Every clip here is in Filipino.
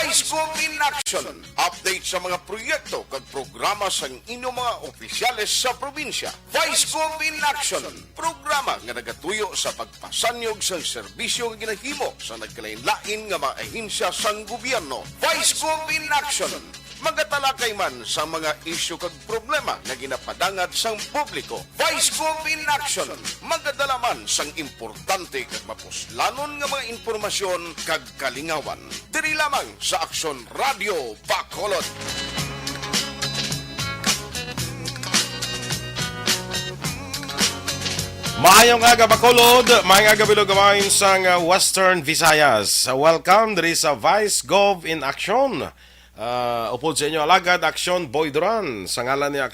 Vice Gov in Action. Update sa mga proyekto kag programa sa inyong mga opisyales sa probinsya. Vice Gov in Action. Programa nga nagatuyo sa pagpasanyog sa serbisyo nga ginahimo sa nagkalain-lain nga mga ahinsya sang gobyerno. Vice Gov in Action. Magatalakay man sa mga isyu kag problema nga ginapadangad sang publiko. Vice Gov in Action. Magadala man sang importante kag mapuslanon nga mga impormasyon kag kalingawan. Diri lamang sa Aksyon Radio Bacolod. Maayong aga Bacolod, maayong aga bilog gawain sang Western Visayas. Welcome diri sa Vice Gov in Action. Upod sa inyo alagad Aksyon Boy Duran sa ngalan niya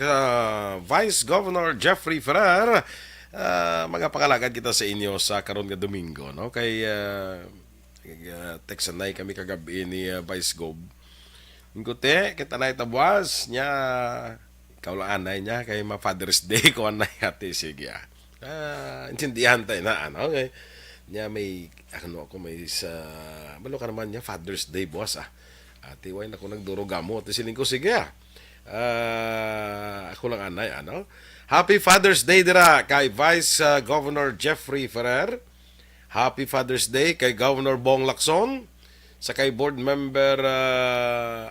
Vice Governor Jeffrey Ferrer. Mga pangalagad kita sa inyo sa karon nga Domingo, no? Kay textanay kami kagabi ni Vice Gov. Ingkote kita na itabwas niya kaulanay niya kay ma Father's Day ko anay ati sige. Intindihan tayo na ano okay. Niya may ako may sa balo ka naman niya Father's Day boss Ati way na ko nagduro gamot. Siling ko sige. Ako lang anay ano. Happy Father's Day dira kay Vice Governor Jeffrey Ferrer. Happy Father's Day kay Governor Bong Lacson. Sa kay Board Member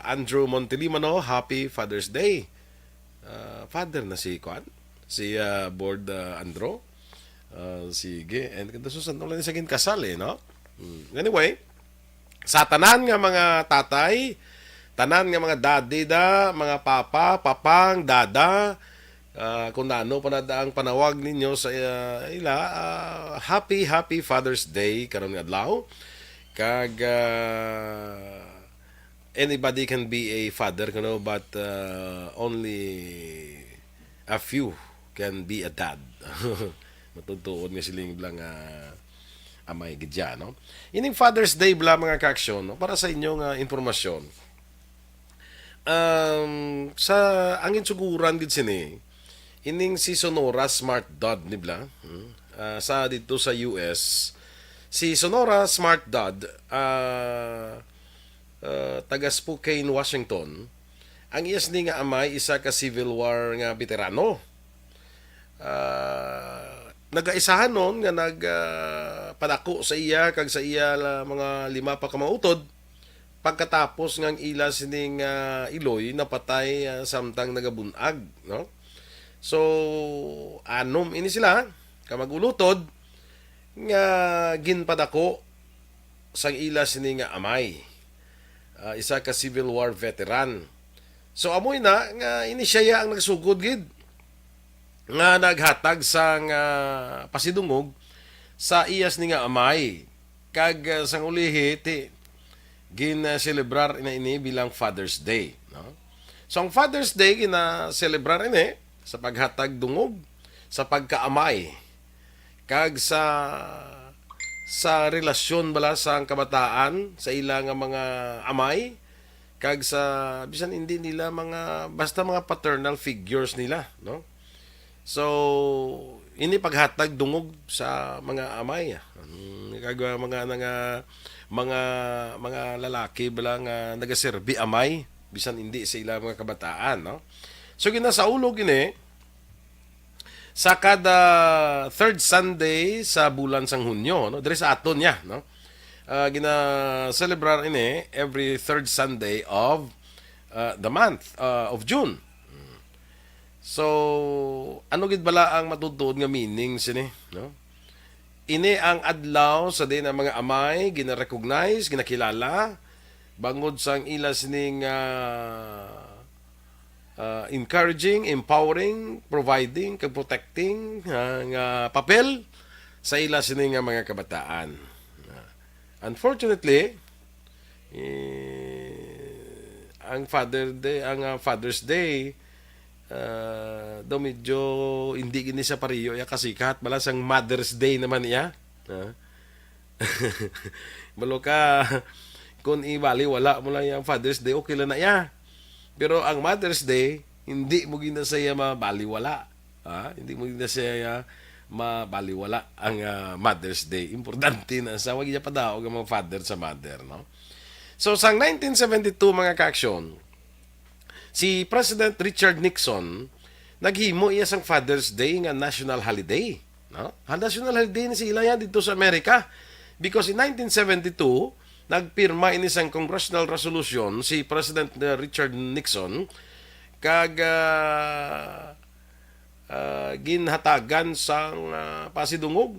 Andrew Montelimano. Happy Father's Day. Father na si Kwan. Si Board Andrew. Sige. And kung susan lang sa kasal no? Anyway. Sa tanan nga mga tatay, tanan nga mga daddy da, mga papa, papang, dada, kung ano pa na ang panawag ninyo sa happy Father's Day karon nga adlaw. Kag anybody can be a father, but only a few can be a dad. Matutuon nga siling lang amay gidya, no? Ining Father's Day bla mga kaaksyon, no? Para sa inyong informasyon. Sa angin suguran gid sini, ining si Sonora Smart Dot ni bla. Sa dito sa US, si Sonora Smart Dot taga Spokane, Washington. Ang iyas ni nga amay isa ka Civil War nga veterano. Nagaisahan nun nga padako sa iya kag sa iya mga 5 pa ka mautod pagkatapos ng ila sining iloy napatay samtang nagabunag, no? So anom ini sila kamagulutod nga ginpadako sang ila sining amay, isa ka Civil War veteran. So amoy na nga ini siya ang nagsugod gid nga naghatag sang pasidungog sa iyas ni nga amay kag sang ulihi ti gina-celebrar ini bilang Father's Day, no? So ang Father's Day gina-celebrar ini sa paghatag dungog sa pagkaamay kag sa relasyon bala sa kabataan sa ilang mga amay kag sa bisan hindi nila mga basta mga paternal figures nila, no? So, ini paghatag dungog sa mga amay. Kag mga lalaki bilang nagaserbi amay bisan hindi sa ilang mga kabataan, no? So ginasaulog ini sa kada third Sunday sa bulan sang Hunyo, no? Diri sa aton niya, no? Gina-celebrar ini every third Sunday of the month of June. So, ano gid bala ang matutuod nga meaning sini, no? Ini ang adlaw sa din ang mga amay gina-recognize, ginakilala bangod sang ila sining encouraging, empowering, providing, kag protecting nga papel sa ila sining mga kabataan. Unfortunately, ang Father's Day daw medyo hindi gini sa pariyo ya kasikat balas ang Mother's Day naman iya. Malo ka kung ibali wala mo lang yung Father's Day okay lang na iya. Pero ang Mother's Day hindi mo ginasaya mabaliwala. Hindi mo ginasaya mabaliwala ang Mother's Day. Importante na sa wag niya padaog ang mga father sa mother, no? So sa 1972 mga kaaksyon, si President Richard Nixon naghimo iya sang Father's Day nga national holiday, no? Ang national holiday ni sila yan dito sa Amerika because in 1972 nagpirma ini sang congressional resolution si President Richard Nixon kag ginhatagan sang pasidungog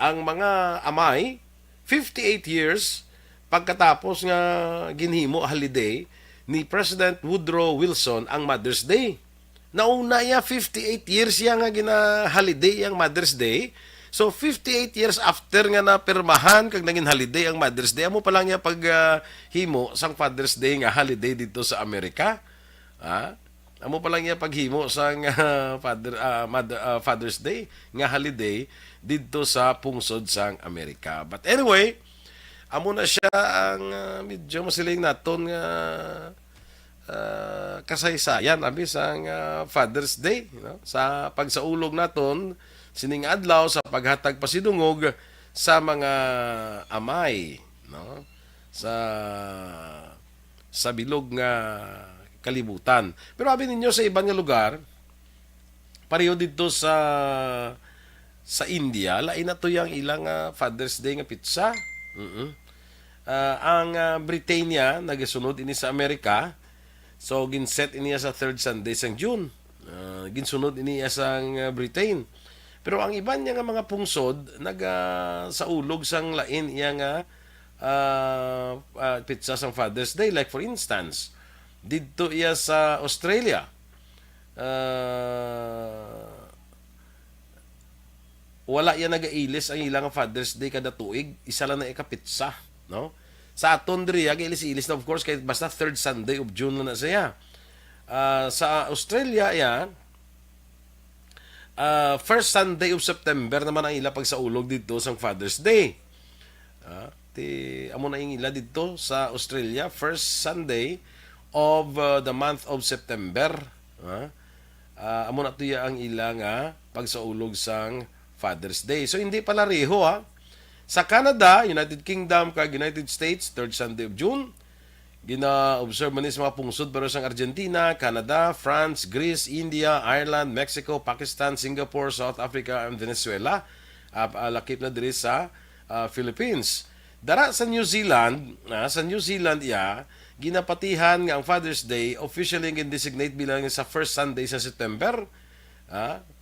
ang mga amay 58 years pagkatapos nga ginhimo holiday ni President Woodrow Wilson ang Mother's Day. Nauna ya 58 years ya nga gina-holiday ang Mother's Day. So 58 years after nga napirmahan kag naging holiday ang Mother's Day, amo pa lang ya pag himo sang Father's Day nga holiday dito sa Amerika. Amo pa lang ya paghimo sang Father's Day nga holiday dito sa pungsod sang Amerika. But anyway, amo na siya ang medyo masiling naton nga kasaysayan abi sang Father's Day, no? Sa pagsaulog naton sining adlaw sa paghatag pasidungog sa mga amay, no? Sa bilog nga kalibutan. Pero abi ninyo sa ibang nga lugar, pareho dito sa India, lain na to yang ilang Father's Day nga pizza. Ang Britannia nagasunod ini sa Amerika. So ginset ini sa third Sunday sang June. Ginsunod ini sang Britain. Pero ang iban niya nga mga pungsod sa ulog sang lain iya nga pizza sang Father's Day, like for instance dito iya sa Australia. Wala yan nagailis ang ilang Father's Day kada tuig, isa lang na ikapitsa, no? Sa aton diri ilis-ilis na of course kay basta third Sunday of June na siya. Sa Australia yan, first Sunday of September naman ang ila pagsaulog dito sang Father's Day. Amo na yung ila dito sa Australia, first Sunday of the month of September. Amo na tuya ang ila nga pagsaulog sang Father's Day. So hindi pala reho Sa Canada, United Kingdom kag United States, third Sunday of June. Gina-observe man sa mga pungsod pero sa Argentina, Canada, France, Greece, India, Ireland, Mexico, Pakistan, Singapore, South Africa, and Venezuela. Lakip na diri sa Philippines. Dara sa New Zealand, ginapatihan nga ang Father's Day officially gin-designate bilang sa first Sunday sa September.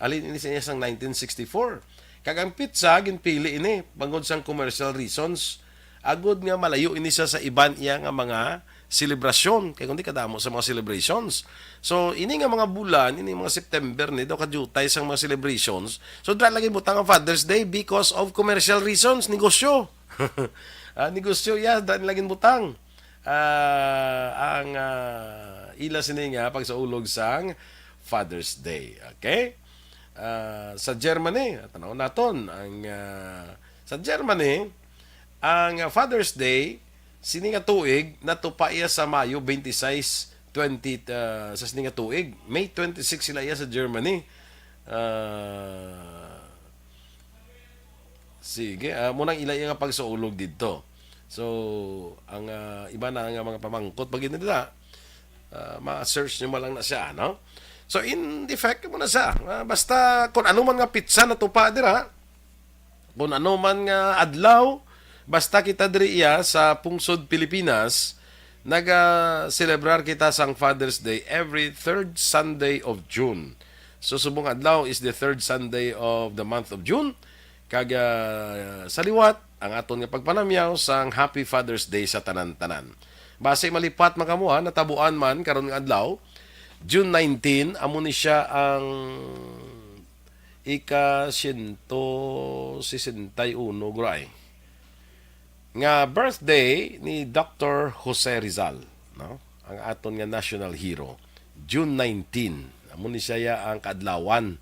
Alin ini sa isang 1964. Kag ang pizza ginpili ini bangod sang commercial reasons. Agod nga malayo ini sa iban iya nga mga selebrasyon kay kundi kadamo sa mga celebrations. So ini nga mga bulan, ini mga September ni daw kadutay sang mga celebrations. So dra lagi butang ang Father's Day because of commercial reasons, negosyo. Negosyo ya dra lagi butang. Ang ila sini nga pagsaulog sang Father's Day. Okay? Sa Germany, tanaw naton ang sa Germany ang Father's Day sini nga tuig natupa iya sa Mayo 26, 20 sa sini nga tuig. May 26 sila iya sa Germany. Sige, munang ila nga pagsaulog dito. So, ang iba na nga mga pamangkot pag nila ma-search nyo lang na siya, no? So, in effect mo na siya. Basta, kung ano man nga pizza na tupa dira, kung ano man nga adlaw, basta kita diri iya sa pungsod Pilipinas, naga-celebrar kita sang Father's Day every third Sunday of June. So, subong adlaw is the third Sunday of the month of June. Kag sa liwat, ang aton nga pagpanamyaw sang Happy Father's Day sa tanan-tanan. Base malipat makamuha, natabuan man karon nga adlaw, June 19, amo ni siya ang ika-161 gray. Nga birthday ni Dr. Jose Rizal, no? Ang aton nga national hero. June 19, amo ni siya ang kaadlawan.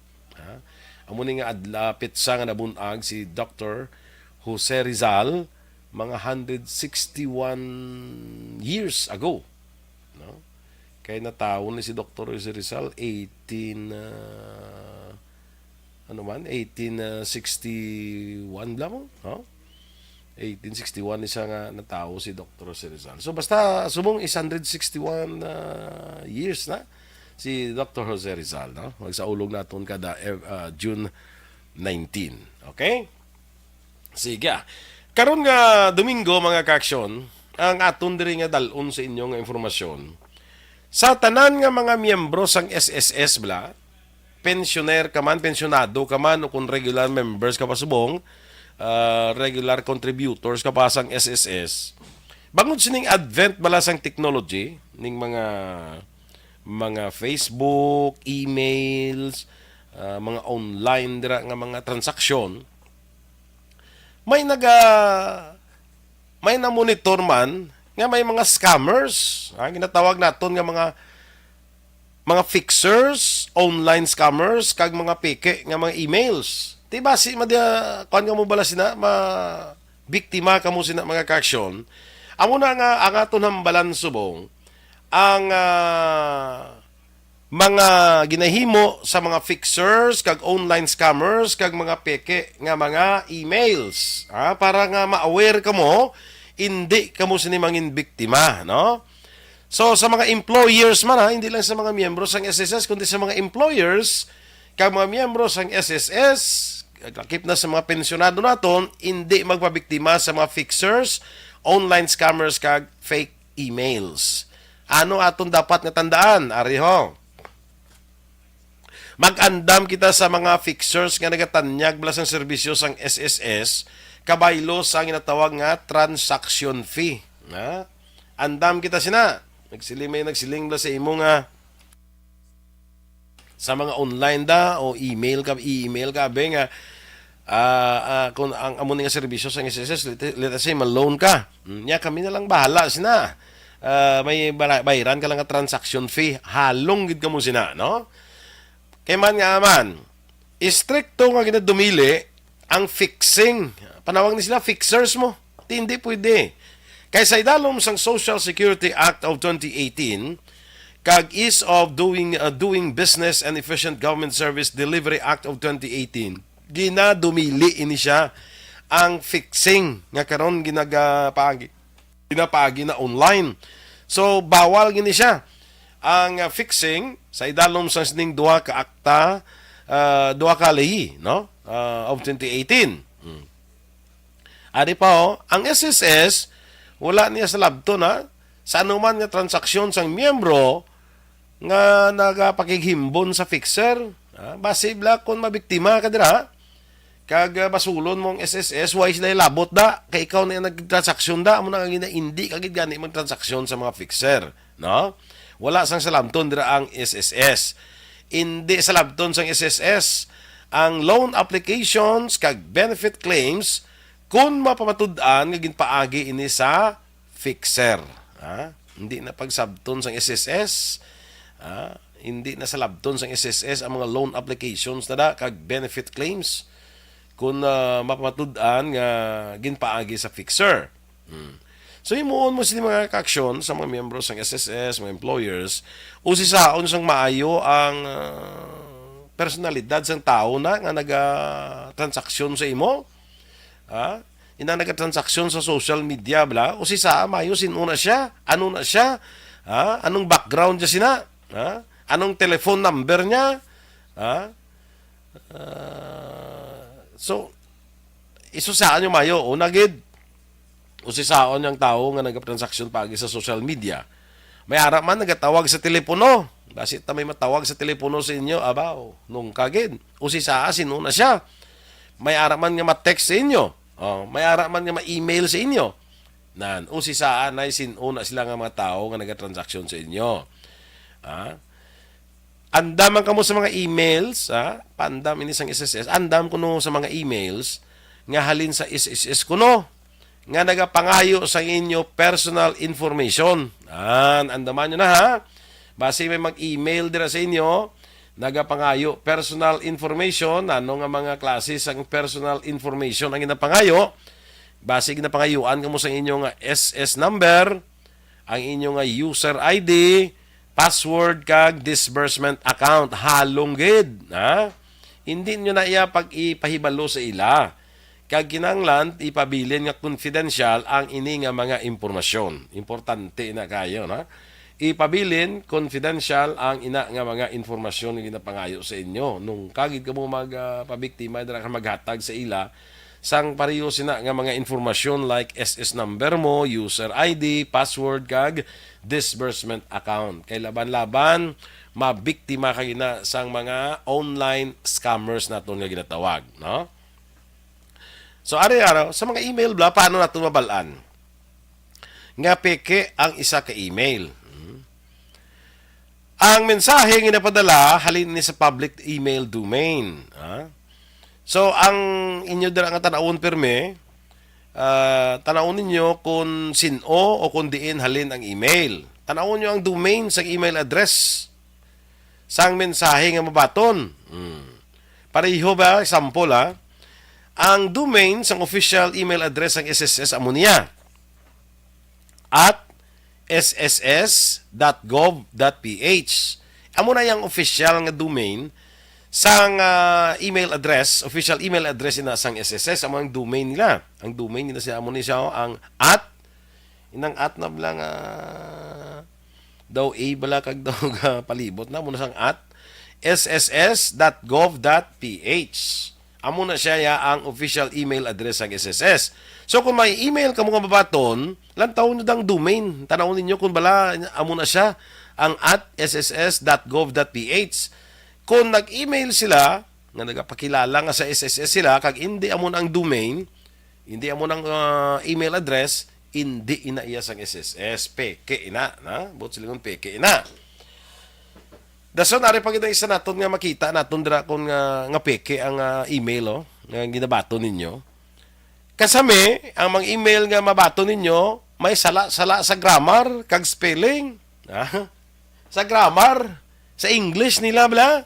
Amo ni nga pizza nga nabunag si Dr. Jose Rizal mga 161 years ago, no? Kaya natawon ni si Dr. Jose Rizal 1861 lang mo, no? 1861 isa nga natawo si Dr. Jose Rizal. So basta subong 161 years na si Dr. Jose Rizal, no? Magsaulog naton kada June 19. Okay? Sige. Karon nga Domingo mga kaaksyon, ang aton diri nga dalon sa inyo nga informasyon. Sa tanan nga mga miyembro sang SSS bla, pensioner ka man, pensionado ka man, o kung regular members ka pa subong, regular contributors ka pa sang SSS, bangod sining advent bala sang technology, ning mga Facebook, emails, mga online dira nga mga transaksyon, may na-monitor man nga may mga scammers, ginatawag naton nga mga fixers, online scammers, kag mga peke nga mga emails. Diba si madya kuan nga mo bala sina biktima kamo sina mga kaaksyon. Amo na nga ang aton hambalan subong ang mga ginahimo sa mga fixers kag online scammers kag mga peke nga mga emails, para nga ma-aware kamo hindi kamo sini mangin biktima, no? So sa mga employers man, hindi lang sa mga miyembro sang SSS kundi sa mga employers kag mga miyembro sang SSS, lakip na sa mga pensionado naton, hindi magpabiktima sa mga fixers, online scammers kag fake emails. Ano aton dapat nga tandaan? Ariho. Mag-andam kita sa mga fixers nga nagatanyag bala sang serbisyo sang SSS kabaylo sa ginatawag nga transaction fee. Andam kita sina. Nagsiling bala sa imo nga sa mga online da o email ka be nga kung ang amo nga serbisyo sa SSS, let us say ma-loan ka. Nya kami na lang bahala sina. May bayaran ka lang nga transaction fee. Halong gid kamo sina, no? Kay man nga man, istrikto nga ginadumili ang fixing. Panawag ni sila fixers mo. Hindi pwede. Kay sa idalom sang Social Security Act of 2018 kag Ease of Doing Business and Efficient Government Service Delivery Act of 2018, ginadumili ini siya ang fixing nga karon ginapagi na online. So bawal gini siya ang fixing sa idalom sa sining duha ka akta, duha ka lei, no? Of 2018. Ari pa ang SSS wala niya sa labton sa anuman nga transaksyon sang miyembro nga nagapakighimbon sa fixer. Base bla kung mabiktima ka dira kag basulon mong SSS why sila labot da kay ikaw na nagtransaksyon da amo na nga hindi kagid gani magtransaksyon sa mga fixer, no? Wala sang salabton dira ang SSS. Hindi salabton sang SSS ang loan applications kag benefit claims kung mapamatud-an nga ginpaagi ini sa fixer. Hindi na pagsabton sang SSS. Hindi na salabton sang SSS ang mga loan applications na kag benefit claims kung mapamatud-an nga ginpaagi sa fixer. So himuon mo sila mga kaaksyon sa mga miyembro sang SSS, mga employers, usisaon sang maayo ang personalidad sang tao na nga naga-transaksyon sa imo. Ina naga-transaksyon sa social media bla, usisa maayo sinuna siya, ano na siya, anong background niya sina, anong telephone number niya, so isusaan yung maayo, una gid usisaon yung tao nga nagtransaksyon pagi sa social media. May harap man nagatawag sa telepono. Basit ta may matawag sa telepono sa inyo, abaw, nung kagid. Usisaa sinuna siya. May harap man nga ma-text sa inyo. May harap man nga ma-email sa inyo. Usisaan na sinuna sila nga mga tao nga nagatransaksyon sa inyo. Andaman kamo sa mga emails, pandam ini sang SSS. Andam kuno sa mga emails nga halin sa SSS kuno nga nagapangayo sa inyo personal information. Andaman nyo na Base may mag-email dira sa inyo, nagapangayo personal information, ano nga mga klase sang personal information ang ginapangayo. Base ginapangayuan kamo sa inyo nga SS number, ang inyo nga user ID, password kag disbursement account. Halong gid. Hindi nyo na iya pag ipahibalo sa ila. kag kinahanglan ipabilin nga confidential ang ini nga mga impormasyon. Importante na kayo, na ipabilin confidential ang ina nga mga informasyon nga ginapangayo sa inyo nung kagid kamo magpabiktima dira ka maghatag sa ila sang pareho sina nga mga informasyon like SS number mo, user ID, password kag disbursement account. Kay laban-laban mabiktima ka gina sang mga online scammers naton nga ginatawag, no? So ari-araw sa mga email bla paano nato mabalaan nga peke ang isa ka email. Ang mensahe nga napadala halin ni sa public email domain. So, ang inyo dira nga tanawon perme, tanawon ninyo kung sino o kung diin halin ang email. Tanawon nyo ang domain sa email address sang mensahe nga mabaton. Pareho ba? Example, ang domain sang official email address ng SSS amo niya at sss.gov.ph. Amo na yung official nga domain sang email address, official email address ina sang SSS, amo ang domain nila. Ang domain nila siya amo ni siya ang at inang at na blang daw a bala kag daw palibot na mo na sang at sss.gov.ph. Amo na siya ya ang official email address sang SSS. So kung may email kamo nga mabaton, lantaw nyo dang domain. Tanawon ninyo kung bala amo na siya ang at sss.gov.ph. Kung nag-email sila nga nagapakilala nga sa SSS sila kag hindi amo ang domain, hindi amo ang email address, hindi ina iya sang SSS, peke ina, na? Bot silingon peke ina. Dason ari pag isa naton nga makita naton dira kon nga peke ang email nga ginabato ninyo. Kasami ang mga email nga mabato ninyo may sala-sala sa grammar kag spelling. Sa grammar, sa English nila bla.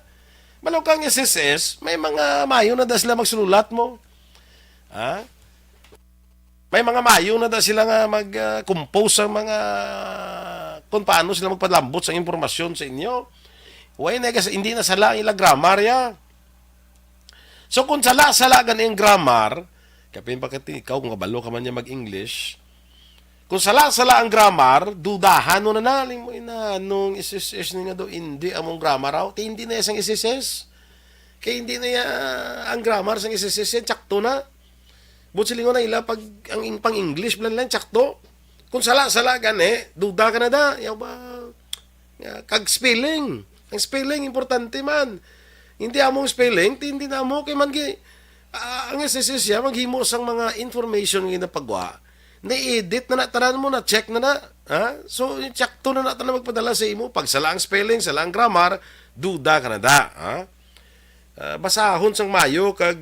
Malaw kang SSS, may mga mayo na da sila magsululat mo. May mga mayo na da sila nga mag-compose sa mga kung paano sila magpadlambot sa impormasyon sa inyo. Hindi na sala ila grammar ya. So kung sala-sala ganang grammar, kapin pakati ikaw kung kabalo ka man niya mag-English, kung sala-sala ang grammar, dudahan mo na naling mo ina nung SSS nga do hindi among grammar raw, hindi na isang SSS. Kaya hindi na ang grammar sang SSS yan, tsakto na. Butsilingon na ila pag ang pang English plan lang tsakto. Kung sala-sala gani, duda ka na da. Yaw ba? Kag spelling. Ang spelling importante man. Hindi among spelling, hindi na mo kay man ang SSS ya maghimo sang mga information nga napagwa. Na-edit na tanan mo na check na. So tsakto na tanan magpadala sa imo pag sala ang spelling, sala ang grammar, duda ka na da. Basahon sang mayo kag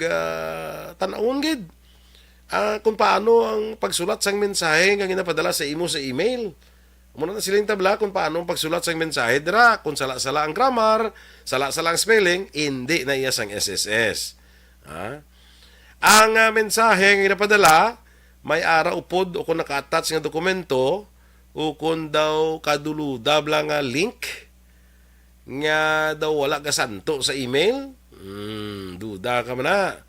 tan-awon gid. Kung paano ang pagsulat sang mensahe nga ginapadala sa imo sa email. Muna na silang tabla kung paano ang pagsulat sang mensahe dira, kung sala-sala ang grammar, sala-sala ang spelling, hindi na iya sang SSS. Ang mensahe nga ginapadala may ara upod o kung naka-attach nga dokumento o kung daw kaduluda bla nga link nga daw wala ka santo sa email, duda ka man na.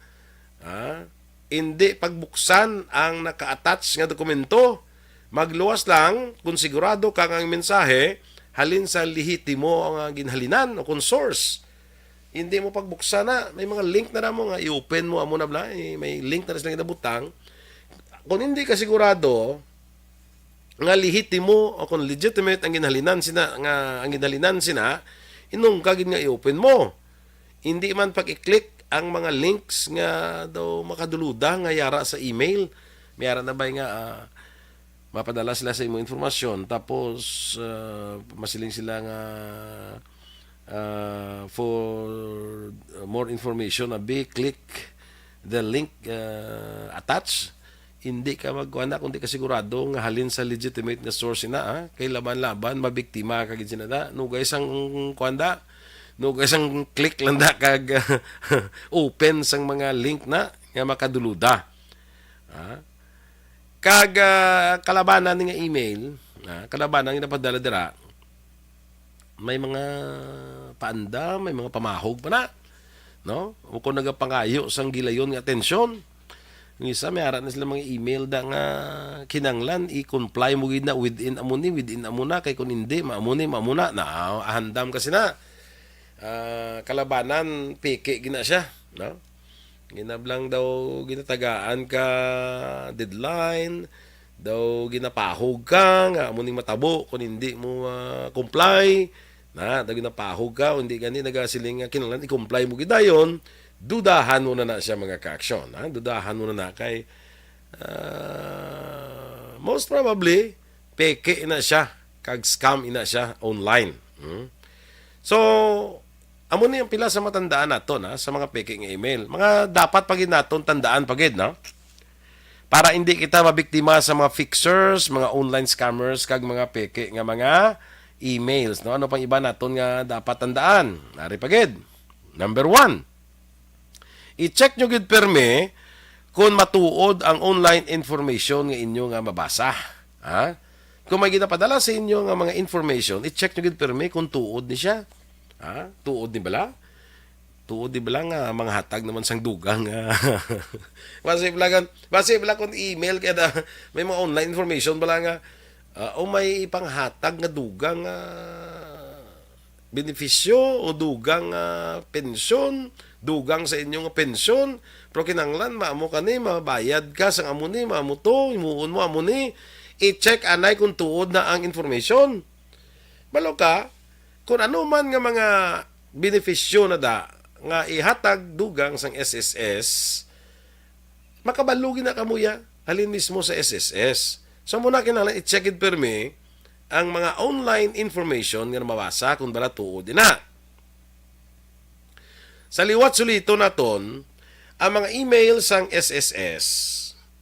Hindi pagbuksan ang naka-attach nga dokumento. Magluwas lang kung sigurado kang ang mensahe halin sa lehitimo ang ginhalinan o kung source. Hindi mo pagbuksan na. May mga link na mo nga i-open mo amo na bla. May link na sila inabutang. Kung hindi ka sigurado nga lehitimo o kung legitimate ang ginhalinan sina, inong kagid nga i-open mo. Hindi man pag-i-click ang mga links nga daw makaduluda nga yara sa email. May yara na ba nga mapadala sila sa imong informasyon tapos masiling sila nga for more information click the link attached. Hindi ka magkuana kung di ka sigurado nga halin sa legitimate na source na kay laban-laban mabiktima ka gid sinada nugay sang kuanda nugay sang click lang da kag open sang mga link na nga makaduluda. Kag kalabanan nga email, kalabanan nga napadala dira, may mga paanda, may mga pamahog pa na. No? O kung nagapangayo sang gilayon nga atensyon, Yung isa may ara na sila mga email da nga kinanglan i-comply mo gid na within amuna kay kun hindi maamuna na ahandam kasi na. Kalabanan peke gina siya, no? Ginablang daw ginatagaan ka deadline, daw ginapahog ka nga amo ning matabo kung hindi mo comply na daw ginapahog ka hindi gani nagasiling nga kinahanglan i-comply mo gid dayon, dudahan mo na siya mga ka-aksyon, ha? Dudahan mo na kay most probably peke na siya kag scam ina siya online. So amo ni ang pila sa matandaan naton sa mga peke nga email. Mga dapat pagid naton tandaan pagid, no? Para hindi kita mabiktima sa mga fixers, mga online scammers kag mga peke nga mga emails, no? Ano pang iba naton nga dapat tandaan? Nari pagid. Number 1. I-check nyo gid permi kung matuod ang online information nga inyo nga mabasa. Ha? Kung may ginapadala sa inyo nga mga information, i-check nyo gid permi kung tuod ni siya. Ha? Tuod ni bala? Tuod di bala nga mga hatag naman sang dugang base bala kung email kaya may mga online information bala nga o may ipanghatag nga dugang benepisyo o dugang pensyon, dugang sa inyong pensyon, pero kinanglan maamo ka ni mabayad ka sang amo ni maamo to imuon mo amo ni, i-check anay kung tuod na ang information. Balo ka kung ano man nga mga benepisyo na da nga ihatag dugang sang SSS, makabalugin na kamuya halin mismo sa SSS. So muna kinahanglan i-check it permi ang mga online information nga mabasa kung bala tuod na. Sa liwat sulito naton ang mga email sang SSS.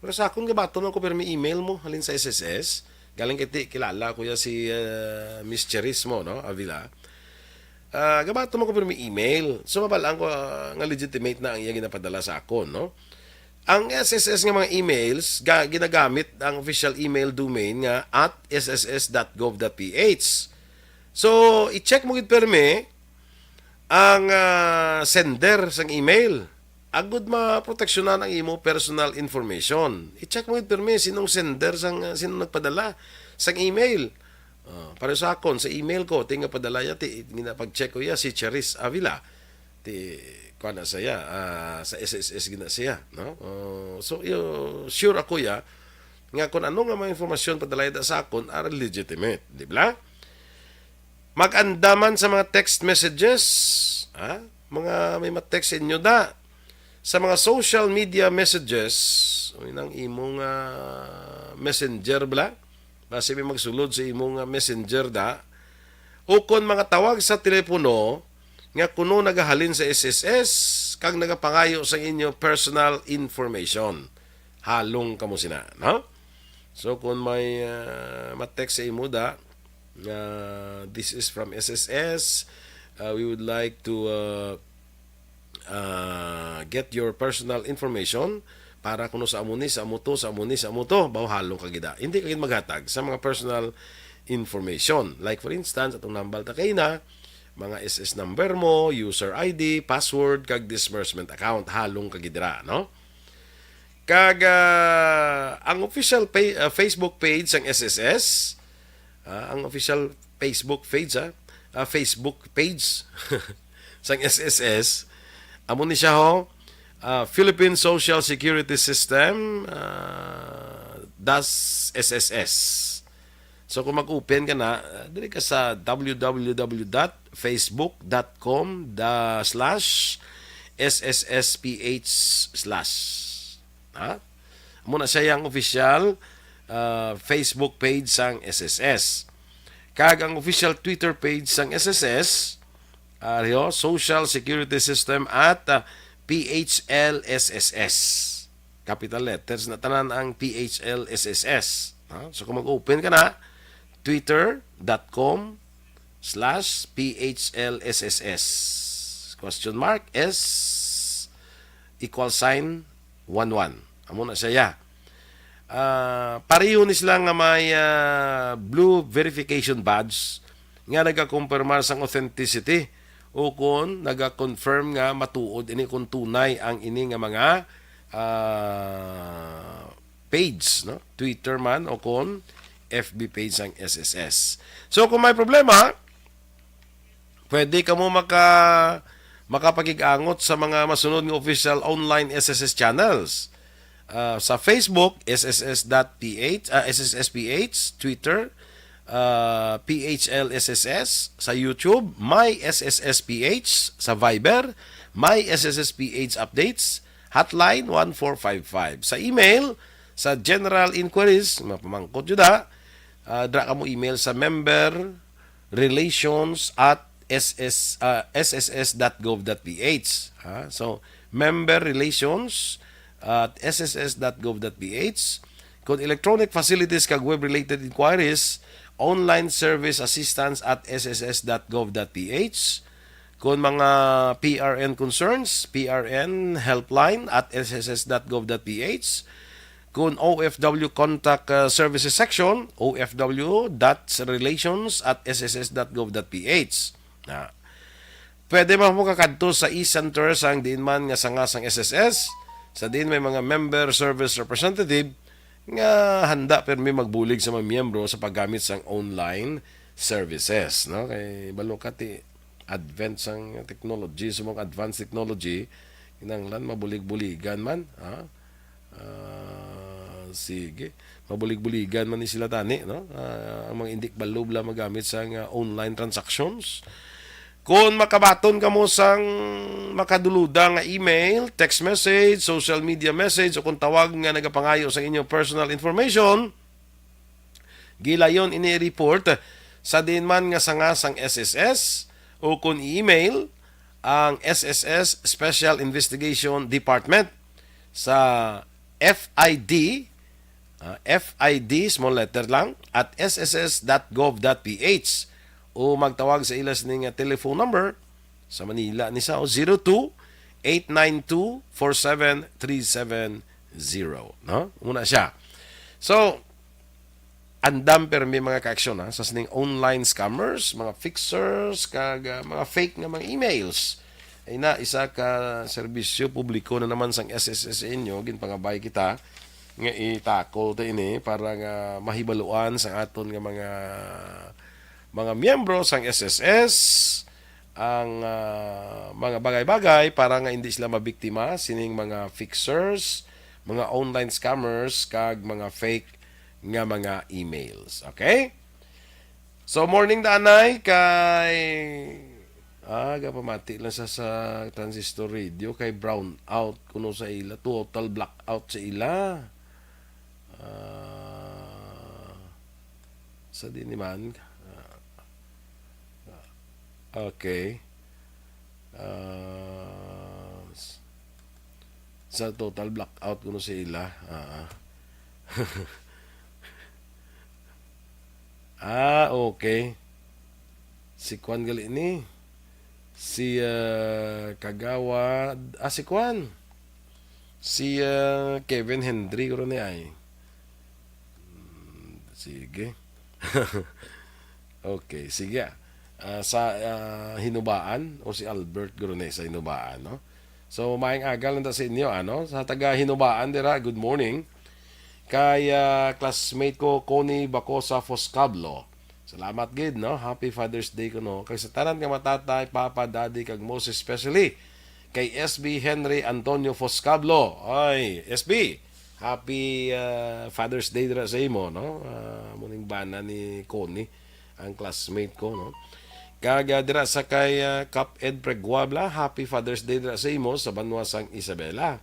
Pero sa akon gabaton ko permi email mo halin sa SSS. Galing kiti kilala ko ya si Miss Cherismo, no, Avila. Gabato mo ko permi email. So mabalaan ko nga legitimate na ang iya ginapadala sa akon, no. Ang SSS nga mga emails, ginagamit ang official email domain nga at sss.gov.ph. So, i-check mo gid permi ang sender sang email. Agud maproteksyonan ang imo personal information. I-check mo gid permi sinong sender sinong nagpadala sang email. Para sa akon, sa email ko, tinga padala ya, ginapag-check ko ya si Charis Avila. Kuana saya sa SSS gina siya, no? So sure ako ya nga kung ano nga mga informasyon padala sa akon are legitimate, di ba? Mag-andaman sa mga text messages, may ma-text inyo da sa mga social media messages, inang imong messenger bla, base may magsulod sa imong messenger da, o kung mga tawag sa telepono nga kuno nagahalin sa SSS kag nagapangayo sa inyo personal information. Halong kamo sina, no? So kung may ma-text sa imo da this is from SSS, we would like to get your personal information para kuno sa amuni sa amuto baw halong kagida. Hindi kagid maghatag sa mga personal information. Like for instance, atong nambal ta kay na mga SS number mo, user ID, password, kag disbursement account, halong kagidra, no? Kag ang official Facebook page ng SSS, ang official Facebook page, Facebook page sang SSS, amo ni siya ho, Philippine Social Security System, DAS SSS. So kung mag-open ka na, dili ka sa www.facebook.com/SSSPH/. Muna siya yung official Facebook page sang SSS. Kag ang official Twitter page sang SSS, Social Security System at PHLSSS. Capital letters na tanan ang PHLSSS. So kung mag-open ka na, twitter.com/PHLSSS question mark S =11. Amo na siya. Pareho ni sila nga may blue verification badge nga nagakumpirmar sang authenticity o kung nagakonfirm nga matuod ini kung tunay ang ini nga mga page, no? Twitter man o kon FB page ang SSS. So kung may problema, pwede ka mo makapag-angot sa mga masunod ng official online SSS channels. Sa Facebook, sss.ph, SSSPH, Twitter, PHLSSS, sa YouTube, MySSSPH, sa Viber, MySSSPH Updates, Hotline 1455. Sa email, sa general inquiries, mapamangkot yun dra ka mo email sa member relations at sss.gov.ph. So, member relations at sss.gov.ph. Kung electronic facilities kag web-related inquiries, online service assistance at sss.gov.ph. Kung mga PRN concerns, PRN helpline at sss.gov.ph. Kung OFW contact services section, ofw.relations at sss.gov.ph. Pwede mo kakadto sa e-center sang diin man nga sangasang SSS. Sa diin may mga member service representative nga handa pero may magbulig sa mga miyembro sa paggamit sang online services, no? Kay balokati advanced sang technology, sa mga advanced technology kinahanglan mabulig-buligan man, sige, mabulig-buligan man ni sila tani, no? Ang mga indik balob la magamit sa online transactions. Kung makabaton ka mo sang makaduluda nga email, text message, social media message o kung tawag nga nagapangayo sa inyong personal information, gila yon ini-report sa din man nga sangasang SSS o kung email ang SSS Special Investigation Department sa FID, FID, small letter lang, at sss.gov.ph o magtawag sa ilas ning telephone number sa Manila ni sao 02-892-47370, no? Una siya. So, andam pero may mga kaaksyon sa sining online scammers, mga fixers, kag mga fake nga mga emails. Ay na isa ka serbisyo publiko na naman sang SSS inyo ginpangabay kita nga i-tackle ta ini para nga mahibaluan sa aton nga mga miyembro sang SSS ang mga bagay-bagay para nga hindi sila mabiktima sining mga fixers, mga online scammers kag mga fake nga mga emails. Okay? So morning danay kay pamati lang sa transistor radio kay brown out kuno sa ila, total blackout sa ila. Sa din man. Okay. Sa total blackout kuno sa ila. Okay. Si Kwan gali ni. Si Kagawad. Si Kwan. Si Kevin Hendry ko ni ay. Sige. Okay, sige. Sa Hinubaan o si Albert Grone sa Hinubaan, no? So maayong agal nanda sa inyo, ano? Sa taga Hinubaan dira, good morning. Kay classmate ko Connie Bacosa Foscablo. Salamat gid, no? Happy Father's Day ko, no? Kay sa tanan nga matatay, papa, daddy kag most especially kay SB Henry Antonio Foscablo. Ay, SB, happy Father's Day dira sa imo, no? Muning bana ni Connie, ang classmate ko, no? Kaga dira sa kay Cap Ed Preguabla, happy Father's Day dira sa imo sa Banwasang Isabela.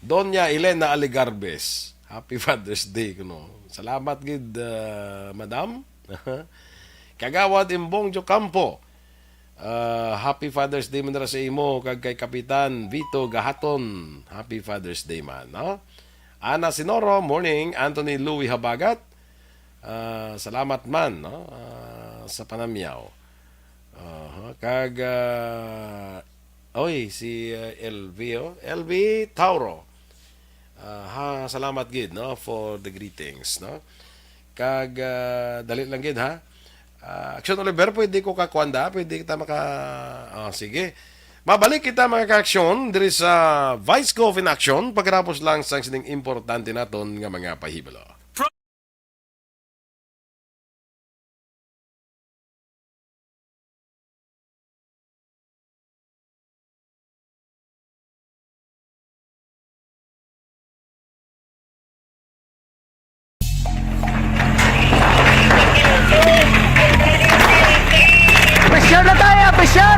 Doña Elena Aligarbes, happy Father's Day kuno. Salamat gid madam. Kagawad Imbong Jocampo, happy Father's Day man dira sa imo kag kay Kapitan Vito Gahaton, happy Father's Day man, no? Ana Sinoro, morning. Anthony Louis Habagat, salamat man, no? Sa panamyaw. Kag si LV, LV Tauro. Salamat gid, no, for the greetings, no? Kag dali lang gid ha. Action Oliver, pwede ko kakwanda, pwede kita sige. Mabalik kita mga ka-aksyon diri sa Vice Gov in Action pagkatapos lang sa sining importante naton nga mga pahibalo. Pressure na tayo! Pressure!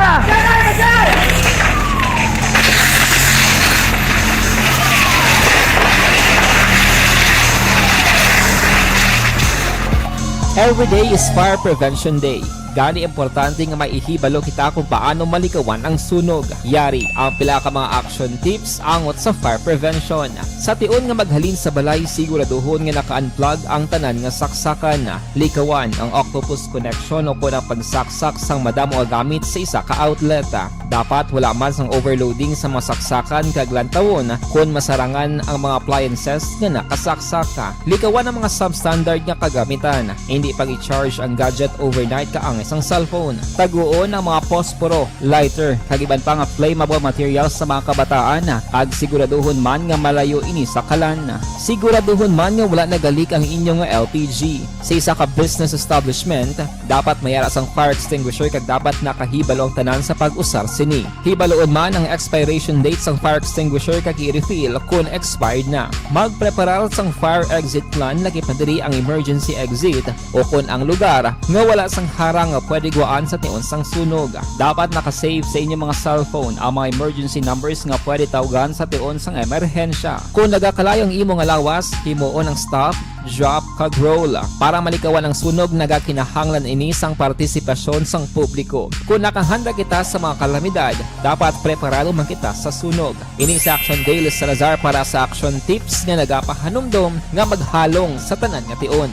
Every day is Fire Prevention Day. Gani importante nga maihibalo kita kung paano malikawan ang sunog. Yari ang pila ka mga action tips angot sa fire prevention. Sa tion nga maghalin sa balay, siguraduhon nga naka-unplug ang tanan nga saksakan. Likawan ang octopus connection o ang pagsaksak sang madamo nga gamit sa isa ka outlet. Dapat wala man sang overloading sa mga saksakan kag lantawon kung masarangan ang mga appliances nga nakasaksaka. Likawan ang mga substandard nga kagamitan. Hindi pag i-charge ang gadget overnight kaang isang cellphone. Taguon ang mga posporo, lighter, kag iban pa nga flammable materials sa mga kabataan. Kag siguraduhon man nga malayo ini sa kalan. Siguraduhon man nga wala nagalik ang inyong LPG. Sa isa ka business establishment, dapat mayara sang fire extinguisher kag dapat nakahibalo ang tanan sa pag-usar sini. Hibaloon man ang expiration date sang fire extinguisher kag i-refill kung expired na. Magpreparar sang fire exit plan lagi pa diri ang emergency exit o kung ang lugar nga wala sang harang nga pwede guaan sa tion sang sunog. Dapat nakasave sa inyong mga cellphone ang mga emergency numbers nga pwede tawagan sa tion sang emerhensya. Kung nagakalayo ang imong lawas, himuon ang stop, drop, kag roll. Para malikawan ang sunog, nagakinahanglan ini sang partisipasyon sang publiko. Kung nakahanda kita sa mga kalamidad, dapat preparado man kita sa sunog. Ini sa Action Daily Salazar para sa action tips nga nagapahanumdom nga maghalong sa tanan nga tion.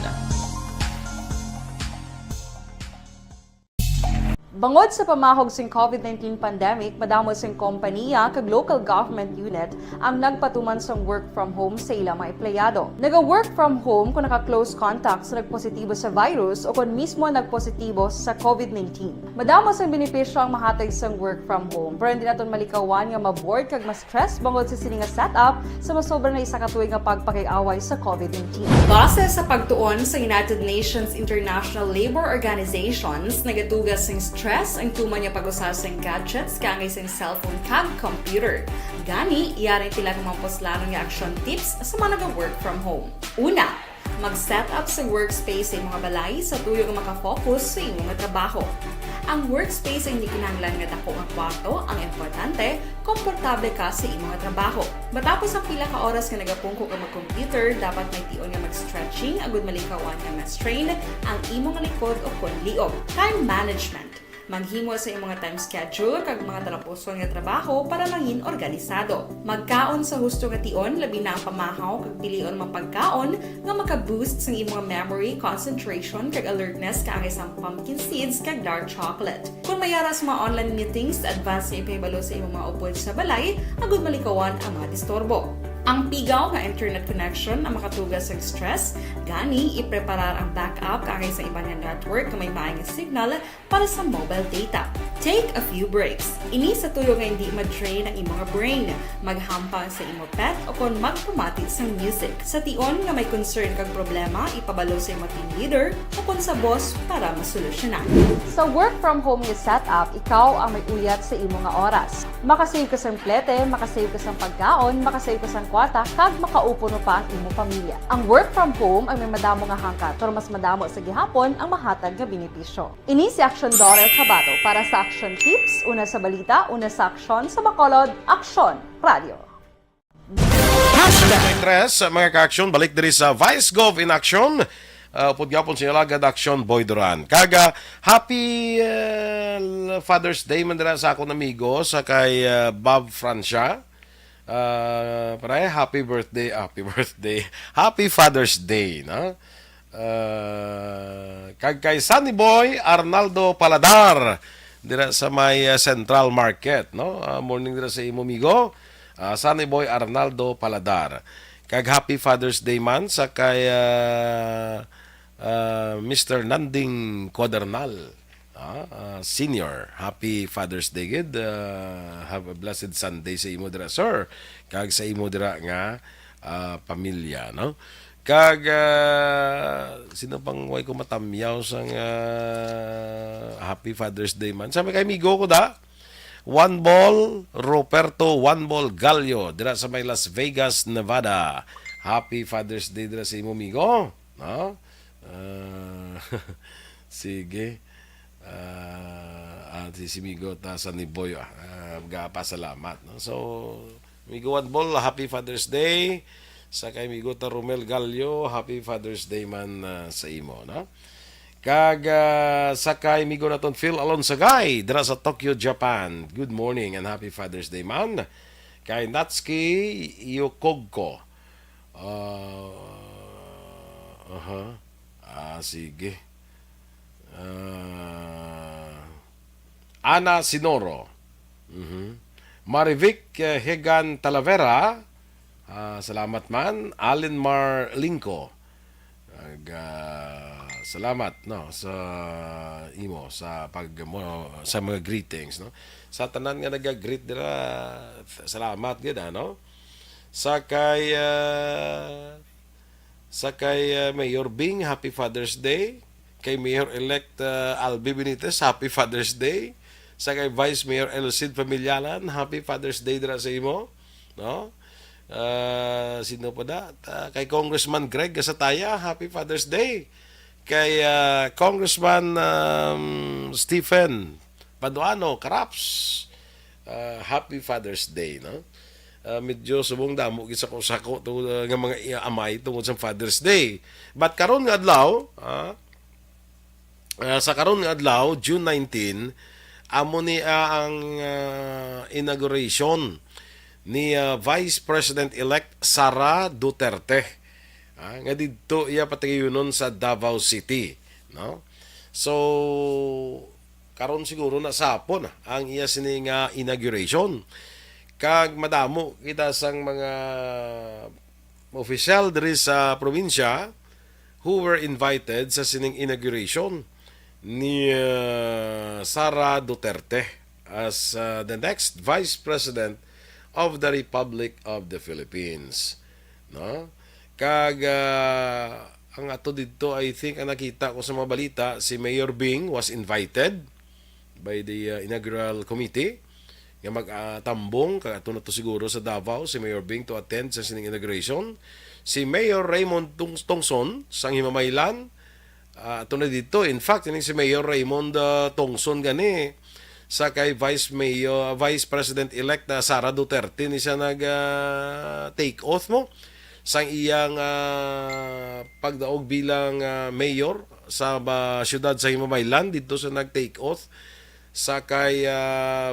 Bangod sa pamahog sing COVID-19 pandemic, madamo sing kompanya kag local government unit ang nagpatuman sang work from home sa ilang mga empleyado. Naga-work from home kung naka-close contact sa nagpositibo sa virus o kung mismo nagpositibo sa COVID-19. Madamo sang benepisyo ang mahatag sang work from home, pero hindi naton malikawan nga ma-bored kag ma-stress bangod sa sini nga setup sa masobra na isa ka tuig nga pagpakiaway sa COVID-19. Base sa pagtuon sa United Nations International Labour Organizations, nagatugas sing stress ang tuman niya pag-usar sa gadgets kangay sa cellphone kag computer. Gani, iyaring pila ng mga poslano nga action tips sa mga nag-work from home. Una, mag-set up sa workspace sa mga balay sa tuyo nga makafocus sa inyong trabaho. Ang workspace ay hindi kinahanglan nga dako nga kwarto, ang importante, komportable ka sa imong trabaho. Matapos ang pila ka oras nga nagapungko ka mag-computer, dapat may tion nga mag-stretching agud malikawan nga ma-strain ang imong likod o kon liog. Time management. Manghimo sa imong time schedule kag mga talapuson nga trabaho para mangin organisado. Magkaon sa husto nga tion, labi na ang pamahaw kag pilion mapagkaon nga maka-boost sa imong memory, concentration kag alertness kaangay sa pumpkin seeds kag dark chocolate. Kung mayara sa mga online meetings, advance na ipahibalo sa imong mga upod sa balay, agud malikawan ang mga disturbo. Ang pigaw nga internet connection ang makatugas sa stress, gani ipreparar ang backup kaangay sa ibang network nga may maayong signal para sa mobile data. Take a few breaks. Ini sa tuyo nga hindi ma-drain ang imong brain, maghampang sa imong pet o kon magpumati sa music. Sa tion nga may concern kag problema, ipabalo sa imong team leader o kon sa boss para masolusyonan. Sa work from home nga setup, ikaw ang may uyat sa imong nga oras. Makasave ka sa plete, makasave ka sa pagkaon, makasave ka sa kwarta, kag makaupo no pa ang imong pamilya. Ang work from home ay may madamo nga hangkat, pero mas madamo sa gihapon ang mahatag nga benepisyo. Ini si Action Dorel Cabato para sa Action Tips, una sa balita, una sa aksyon, sa Bacolod, Aksyon Radio. Tres, mga ka-aksyon, balik diri sa Vice Gov in Action. Upod gapon sinalagad aksyon Boy Duran. Kaga, happy Father's Day man dira sa akong amigo sa kay Bob Francia. Pare, happy birthday, happy Father's Day, no? Kay Sunny Boy Arnaldo Paladar dira sa may Central Market, no? Morning dira sa imo amigo, Sunny Boy Arnaldo Paladar. Kag happy Father's Day man sa kay Mr. Nanding Quadernal. Senior. Happy Father's Day, gid. Have a blessed Sunday sa imo dira, sir. Kag sa imo dira nga pamilya, no? Kag sino pang way ko matamyaw sang Happy Father's Day man. Sabi kay migo ko da. One Ball Roberto, One Ball Gallo dira sa may Las Vegas, Nevada. Happy Father's Day dira sa imo migo, no? Sige. Si Migo ta sa Niboy pasalamat, no? So Migo One Ball, Happy Father's Day. Sa kay Migo ta Romel Gallo, Happy Father's Day man sa imo, no? Kag sa kay Migo naton Phil Alonsagay dira sa Tokyo, Japan. Good morning and Happy Father's Day man. Kay Natsuki Yokogko. Sige. Ana Sinoro. Marivic Hegan Talavera. Salamat man. Allen Mar Linko. Salamat no sa imo sa sa mga greetings, no. Sa tanan nga naga-greet dira, salamat gid no. Sa kay Mayor Bing, Happy Father's Day. Kay Mayor-elect Albi Benitez, Happy Father's Day. Sa kay Vice Mayor Elcid Familialan, Happy Father's Day dira sa imo, no? Sino pa da? Kay Congressman Greg Gasataya, Happy Father's Day. Kay Congressman Stephen Paduano Caraps, Happy Father's Day, no? Medyo subong damo gid sa kusako to nga mga amay tungod sa Father's Day. But karon nga adlaw, sa karon nga adlaw, June 19, amo ni ang inauguration ni Vice President-elect Sara Duterte. Nga didto iya patayunon sa Davao City, no? So karon siguro na sapon ang iya sining inauguration. Kag madamo kita sang mga official diri sa probinsya who were invited sa sining inauguration ni Sara Duterte as the next Vice President of the Republic of the Philippines, no? Kag ang ato dito, I think ang nakita ko sa mga balita, si Mayor Bing was invited by the inaugural committee nga magtambong kag ato na to siguro sa Davao si Mayor Bing to attend sa sining inauguration. Si Mayor Raymond Tongson sang Himamaylan ato na dito. In fact, ini si Mayor Raymond Tongson gani sa kay Vice President-elect na Sara Duterte ni siya nag take oath mo sang iyang pagdaog bilang mayor sa siyudad sa Himamaylan. Dito siya nag take oath sa kay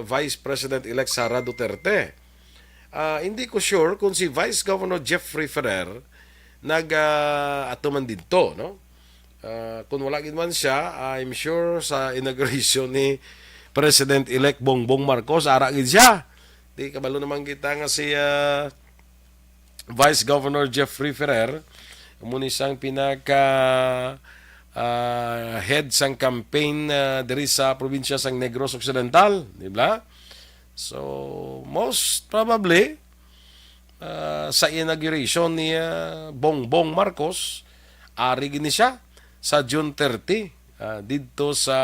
Vice President-elect Sara Duterte. Hindi ko sure kung si Vice Governor Jeffrey Ferrer ato man dito, no? Kung wala gid man siya, I'm sure sa inauguration ni President-elect Bongbong Marcos ara gid siya. Di kabalo naman kita nga si Vice Governor Jeffrey Ferrer muni sang pinaka head sang campaign diri sa probinsya sang Negros Occidental, di ba? So most probably sa inauguration ni Bongbong Marcos ari gini siya sa June 30 dito sa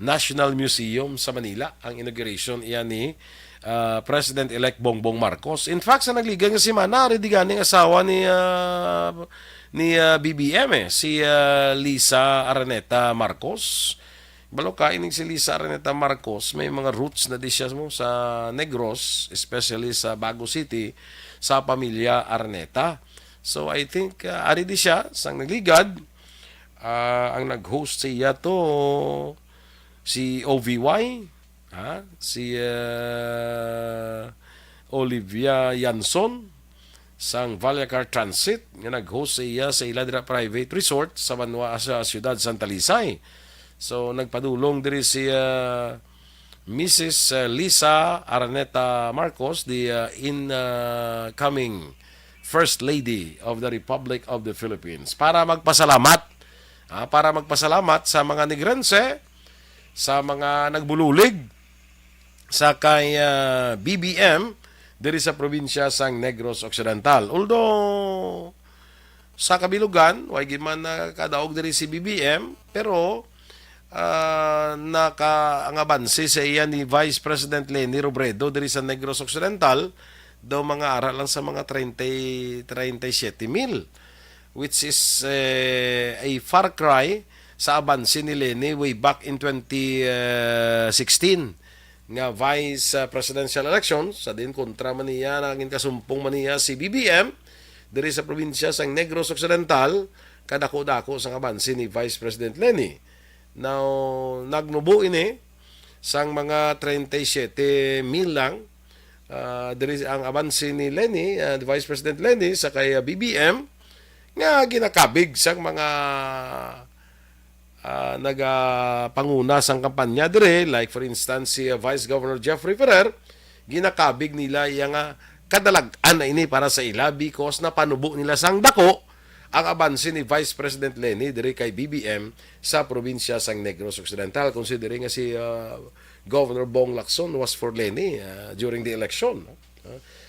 National Museum sa Manila ang inauguration iyan ni President-elect Bongbong Marcos. In fact, sa nagligang nga si Mana, di ganing asawa ni BBM si Lisa Araneta Marcos. Balo ka ining si Lisa Araneta Marcos, may mga roots na di siya mo sa Negros, especially sa Bago City, sa pamilya Araneta. So I think ari di siya sang nagligad. Ang nag-host siya to si OVY, si Olivia Yanson sang Vallecar Transit nga nag-host siya sa Iladra Private Resort sa Banwa sa siyudad Santa Lisay. So nagpadulong diri si Mrs. Lisa Araneta Marcos, the incoming First Lady of the Republic of the Philippines, para magpasalamat para magpasalamat sa mga Negrense, sa mga nagbululig sa kay BBM diri sa probinsya sang Negros Occidental. Although sa kabilugan, way man nakadaog diri si BBM, pero nakaangabansi sa iya ni Vice President Leni Robredo diri sa Negros Occidental daw mga ara lang sa mga 37,000, which is a far cry sa abansi ni Leni way back in 2016 nga vice presidential elections. Sa din kontra man niya, naging kasumpong man niya si BBM diri sa probinsya sang Negros Occidental, kadako-dako sang abansi ni Vice President Leni. Now, nagnubo ini sang mga 37,000 lang diri ang abansi ni Leni, Vice President Leni sa kay BBM nga ginakabig sang mga nagapanguna sang kampanya dire, like for instance si Vice Governor Jeffrey Ferrer, ginakabig nila yang kadalag-an na ini para sa ila because napanubo nila sang dako ang abansi ni Vice President Leni dire kay BBM sa probinsya sang Negros Occidental, considering nga si Governor Bong Lacson was for Leni during the election.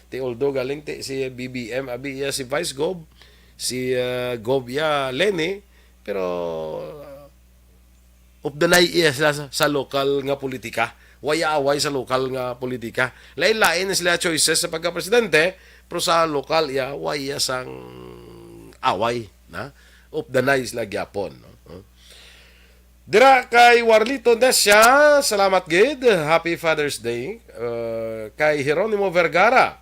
Although galing si BBM abi si Vice Gov, si Gov Leni, pero updanay iya sila sa lokal nga politika. Waya-away sa lokal nga politika. Lain-lain na sila choices sa pagka-presidente, pero sa lokal iya, waya sang away. Na? Updanay sila gyapon. No? Dira kay Warlito Desya, salamat gid. Happy Father's Day. Kay Jeronimo Vergara,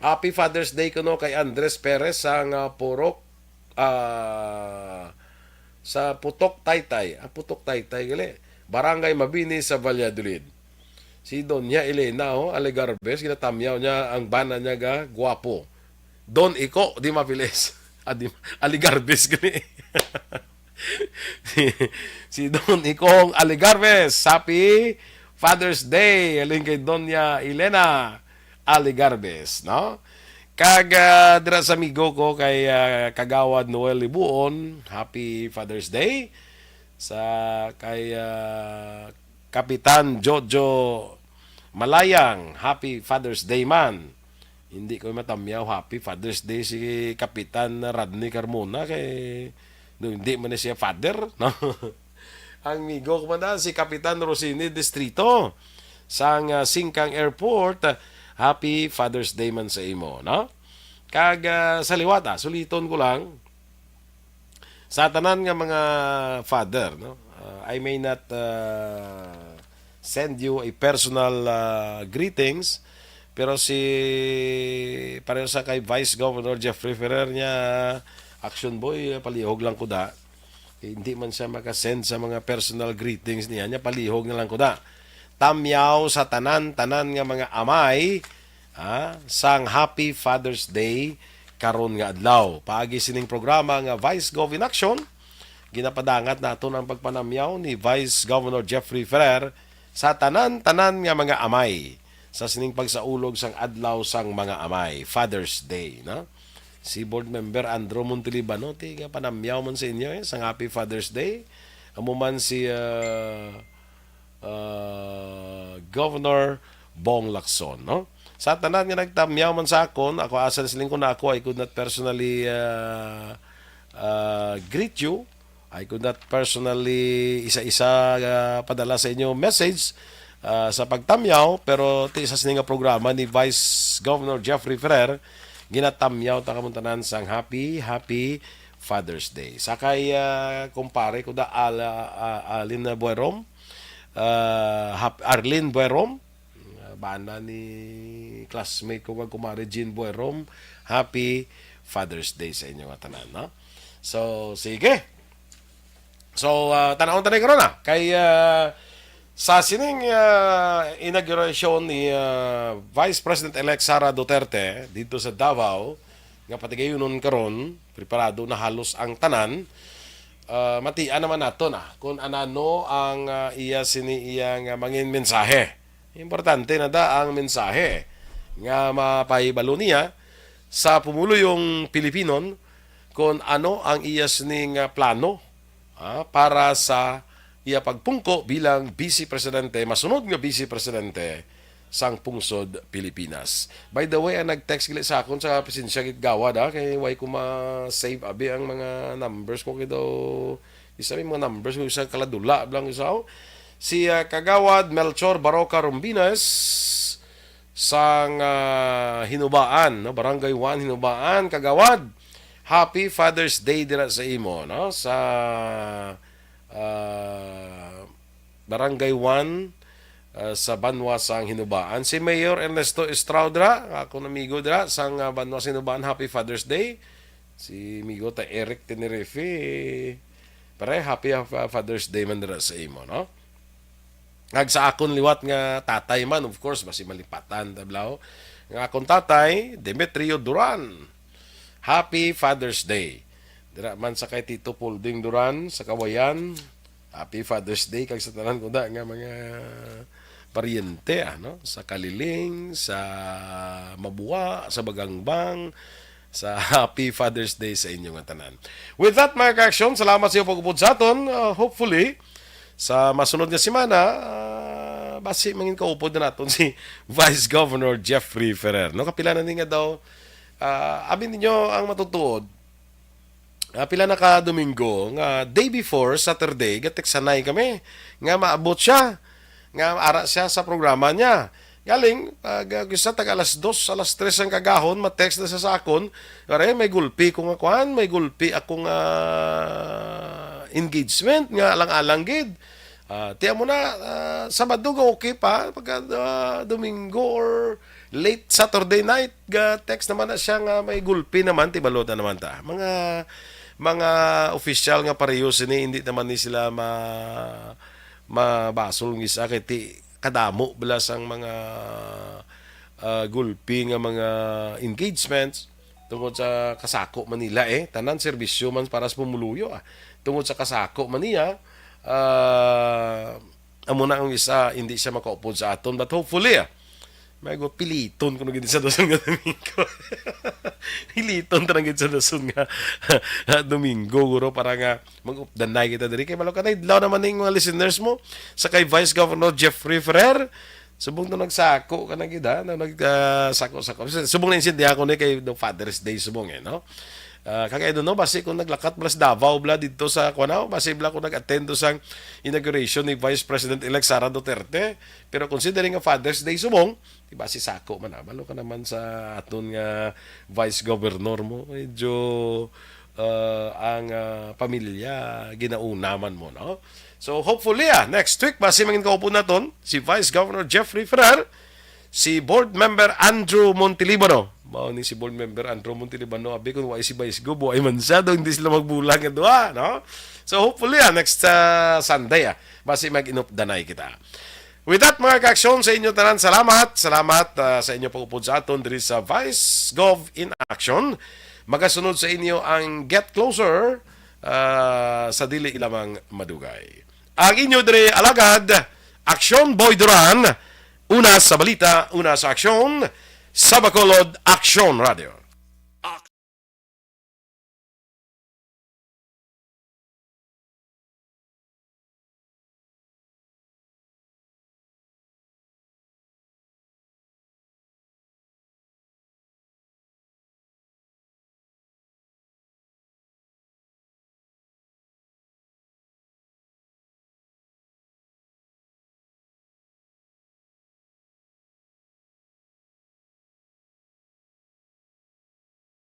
Happy Father's Day kuno kay Andres Perez sang Purok sa Putok Taytay. Putok Taytay gali. Barangay Mabini sa Valladolid. Si Doña Elena Alegarbes, ginatamyaw niya ang bana niya ga guwapo. Don Iko, di mapilis. Alegarbes gali. si Don Iko Alegarbes, Happy Father's Day. Aling kay Doña Elena Alegarbes, no? Kag dira sa amigo ko kay Kagawad Noel Libuon, Happy Father's Day. Sa kay Kapitan Jojo Malayang, Happy Father's Day man. Hindi ko matamyaw Happy Father's Day si Kapitan Rodney Carmona kay hindi man siya father, no? Ang amigo ko man si Kapitan Rosini Distrito sang Singkang Airport, Happy Father's Day man sa imo, no? Kag sa liwata, suliton ko lang sa tanan nga mga father, no? I may not send you a personal greetings, pero si pareho sa kay Vice Governor Jeffrey Ferrer niya, action boy, palihog lang ko da. Hindi man siya makasend sa mga personal greetings niya, palihog na lang ko da. Tamyaw sa tanan-tanan nga mga amay, sang Happy Father's Day karon nga adlaw. Paagi sining programa nga Vice Gov in Action, ginapadangat naton ang pagpanamyaw ni Vice Governor Jeffrey Ferrer sa tanan-tanan nga mga amay sa sining pagsaulog sang adlaw sang mga amay, Father's Day, no? Si board member Andrew Montelibano nga panamyaw man sa inyo sang Happy Father's Day. Amo man si Governor Bong Lacson, no? Sa tanan nga nagtamyaw man sa akon, ako asal siling ko na ako, I could not personally greet you. I could not personally isa-isa padala sa inyo message sa pagtamyaw, pero sa sining nga programa ni Vice Governor Jeffrey Ferrer, ginatamyaw ta kamuntanan sang Happy Father's Day. Sakay kumpare ko da Arlene Buerom, Arlene Buerom, bana ni classmate ko kag kumare Jean Buerom, Happy Father's Day sa inyo nga tanan, no? So sige. So tanawon tanay karon na kay sa sining inauguration ni Vice President-elect Sara Duterte dito sa Davao nga patigayonon karon, preparado na halos ang tanan. Matian naman nato na kung anano ang iya iyang mangin mensahe. Importante na da ang mensahe nga mapahibalo niya sa pumuluyong Pilipinon kung ano ang iya sining plano para sa iya pagpungko bilang Vice Presidente, masunod nga Vice Presidente sang pungsod Pilipinas. By the way, ang nag-text gili sa akon sa presensya gid gawad kay way ko ma-save abi ang mga numbers ko kido. Isa may mga numbers ko sa kaladula lang isaw. Si Kagawad Melchor Baroca Rumbinas sang Hinubaan, no? Barangay 1 Hinubaan, Kagawad. Happy Father's Day dira sa imo, no? Sa Barangay 1 sa Banwa sang Hinubaan. Si Mayor Ernesto Estrada, ako amigo dira sang Banwa sang Hinubaan, Happy Father's Day. Si amigo ta Eric Tenerife, pare happy Father's Day man dira sa imo, no? Ag sa akon liwat nga tatay man, of course, basi malipatan tablaw. Nga akon tatay, Demetrio Duran. Happy Father's Day. Dira man sa kay Tito Pulding Duran sa Kawayan. Happy Father's Day kag sa tanan ko da nga mga paryente sa Kaliling, sa Mabua, sa Bagangbang, sa Happy Father's Day sa inyong tanan. With that, mga ka-aksyon, salamat sa iyo pag-upod sa aton. Hopefully, sa masunod nga semana, basi mangin kaupod na naton si Vice Governor Jeffrey Ferrer. No, kapila na nga daw, abin ninyo ang matutuod, pila na ka Domingo, nga day before, Saturday, gatek sanay kami, nga maabot siya, nga ara siya sa programa niya. Galing, pag gusto tag alas 2, alas 3 ang kagahon, ma-text na siya sa akon, kare, may gulpi kong akuan, may gulpi akong engagement, nga alang-alang gid. Tiyan mo na, Sabado okay pa, pagka Domingo or late Saturday night, text naman na siya nga may gulpi naman, tibalot na naman ta. Mga official nga pareho sini, hindi naman ni sila mabasol ng isa, kaya kadamo belas ang mga gulpi nga mga engagements tungkol sa kasako Manila tanan serbisyo man para sa pumuluyo tungkol sa kasako Manila amo na ang isa hindi siya makaupod sa aton, but hopefully may go piliton kuno gid sa doson nga Domingo. Piliton tanang gid sa doson nga Domingo guro para nga mag-updanay kita diri kay malokatay idlaw naman ning mga listeners mo sa kay Vice Governor Jeffrey Ferrer. Subong to nagsako ka na gid nagsako. Subong na insindihan ko ni kay the Father's Day subong no. Kagaya doon, basi kung naglakat plus Davao bla dito sa Kuanaw, basi bla kung nag-attend sa inauguration ni Vice President-elect Sara Duterte. Pero considering nga Father's Day subong, diba si Sako man balo ka naman sa aton nga Vice Governor mo. Medyo ang pamilya ginaunaman mo, no? So hopefully next week, basi mangin kaupo naton si Vice Governor Jeffrey Ferrer, si Board Member Andrew Montelibano. Mao ni si Board Member Andrew Montelibano, abi kung wa si Vice Go, buhay man siya, hindi sila magbulang nga duha, no? So hopefully next Sunday, basi mag-inupdanay kita. With that, mga ka-aksyon, sa inyo tanan, salamat sa inyo pag-upod sa aton diri sa Vice Gov in Action. Magasunod sa inyo ang Get Closer sa dili ilamang madugay. Ang inyo diri alagad, Aksyon Boy Duran, una sa balita, una sa aksyon, sa Bacolod Action Radio.